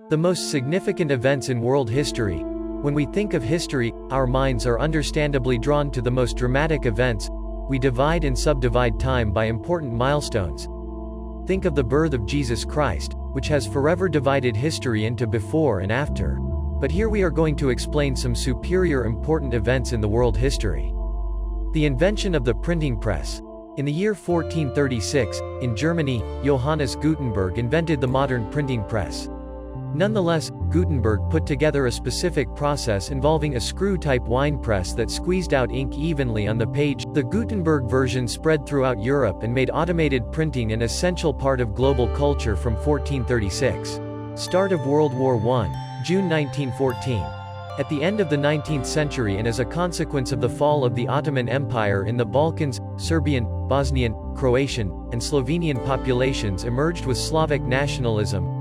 The most significant events in world history. When we think of history, our minds are understandably drawn to the most dramatic events. We divide and subdivide time by important milestones. Think of the birth of Jesus Christ, which has forever divided history into before and after. But here we are going to explain some superior important events in the world history. The invention of the printing press. In the year 1436, in Germany, Johannes Gutenberg invented the modern printing press. Nonetheless, Gutenberg put together a specific process involving a screw-type wine press that squeezed out ink evenly on the page. The Gutenberg version spread throughout Europe and made automated printing an essential part of global culture from 1436. Start of World War I, June 1914. At the end of the 19th century and as a consequence of the fall of the Ottoman Empire in the Balkans, Serbian, Bosnian, Croatian, and Slovenian populations emerged with Slavic nationalism.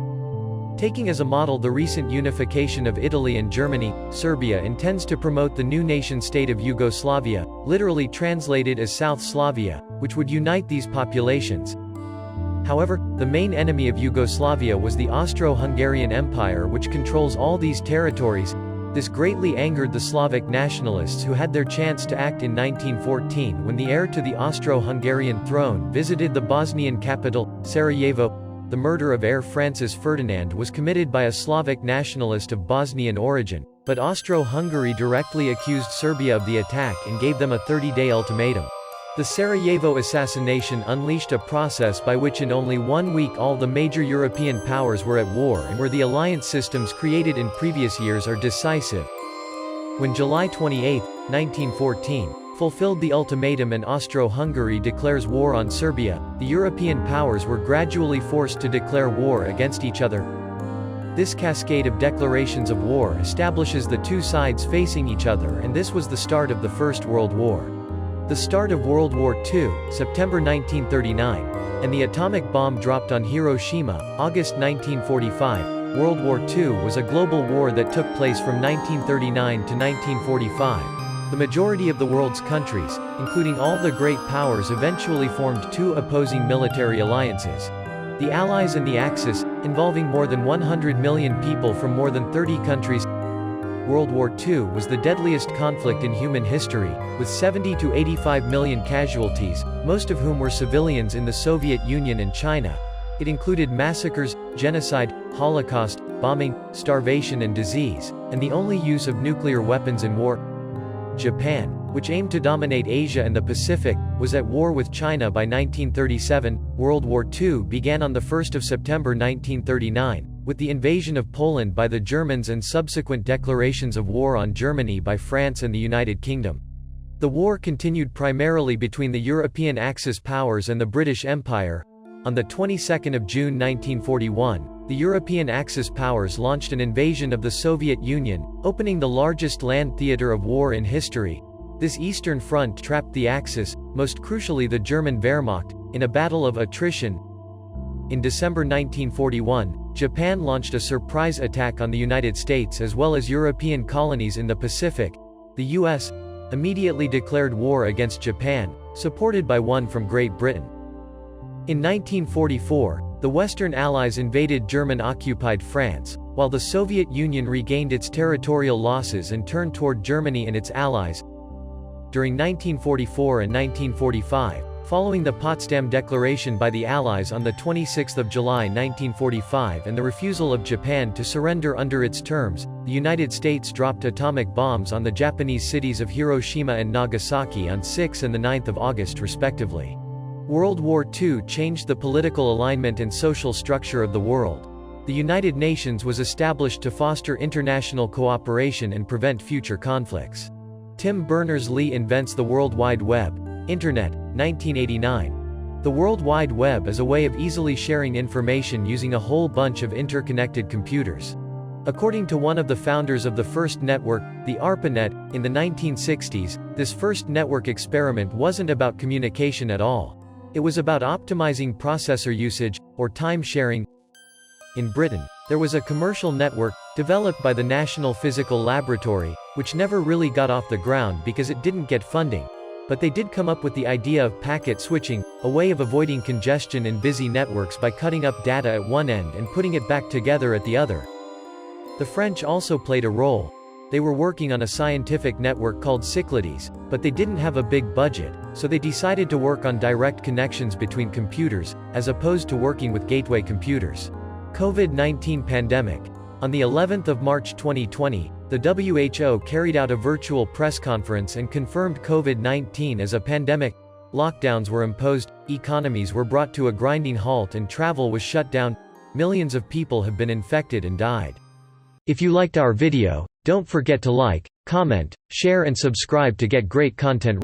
Taking as a model the recent unification of Italy and Germany, Serbia intends to promote the new nation-state of Yugoslavia, literally translated as South Slavia, which would unite these populations. However, the main enemy of Yugoslavia was the Austro-Hungarian Empire, which controls all these territories. This greatly angered the Slavic nationalists who had their chance to act in 1914 when the heir to the Austro-Hungarian throne visited the Bosnian capital, Sarajevo. The murder of heir Francis Ferdinand was committed by a Slavic nationalist of Bosnian origin, but Austro-Hungary directly accused Serbia of the attack and gave them a 30-day ultimatum. The Sarajevo assassination unleashed a process by which in only 1 week all the major European powers were at war and where the alliance systems created in previous years are decisive. When July 28, 1914, fulfilled the ultimatum and Austro-Hungary declares war on Serbia, the European powers were gradually forced to declare war against each other. This cascade of declarations of war establishes the two sides facing each other, and this was the start of the First World War. The start of World War II, September 1939, and the atomic bomb dropped on Hiroshima, August 1945. World War II was a global war that took place from 1939 to 1945. The majority of the world's countries, including all the great powers, eventually formed two opposing military alliances. The Allies and the Axis, involving more than 100 million people from more than 30 countries. World War II was the deadliest conflict in human history, with 70 to 85 million casualties, most of whom were civilians in the Soviet Union and China. It included massacres, genocide, Holocaust, bombing, starvation and disease, and the only use of nuclear weapons in war. Japan, which aimed to dominate Asia and the Pacific, was at war with China by 1937. World War II began on 1 September 1939, with the invasion of Poland by the Germans and subsequent declarations of war on Germany by France and the United Kingdom. The war continued primarily between the European Axis powers and the British Empire. On the 22nd of June 1941, the European Axis powers launched an invasion of the Soviet Union, opening the largest land theater of war in history. This Eastern Front trapped the Axis, most crucially the German Wehrmacht, in a battle of attrition. In December 1941, Japan launched a surprise attack on the United States as well as European colonies in the Pacific. The U.S. immediately declared war against Japan, supported by one from Great Britain. In 1944, the Western Allies invaded German-occupied France, while the Soviet Union regained its territorial losses and turned toward Germany and its allies. During 1944 and 1945, following the Potsdam Declaration by the Allies on 26 July 1945 and the refusal of Japan to surrender under its terms, the United States dropped atomic bombs on the Japanese cities of Hiroshima and Nagasaki on 6 and 9 August respectively. World War II changed the political alignment and social structure of the world. The United Nations was established to foster international cooperation and prevent future conflicts. Tim Berners-Lee invents the World Wide Web. Internet, 1989. The World Wide Web is a way of easily sharing information using a whole bunch of interconnected computers. According to one of the founders of the first network, the ARPANET, in the 1960s, this first network experiment wasn't about communication at all. It was about optimizing processor usage, or time sharing. In Britain, there was a commercial network, developed by the National Physical Laboratory, which never really got off the ground because it didn't get funding. But they did come up with the idea of packet switching, a way of avoiding congestion in busy networks by cutting up data at one end and putting it back together at the other. The French also played a role. They were working on a scientific network called Cyclades, but they didn't have a big budget, so they decided to work on direct connections between computers, as opposed to working with gateway computers. COVID-19 pandemic. On the 11th of March 2020, the WHO carried out a virtual press conference and confirmed COVID-19 as a pandemic. Lockdowns were imposed, economies were brought to a grinding halt and travel was shut down. Millions of people have been infected and died. If you liked our video, don't forget to like, comment, share and subscribe to get great content.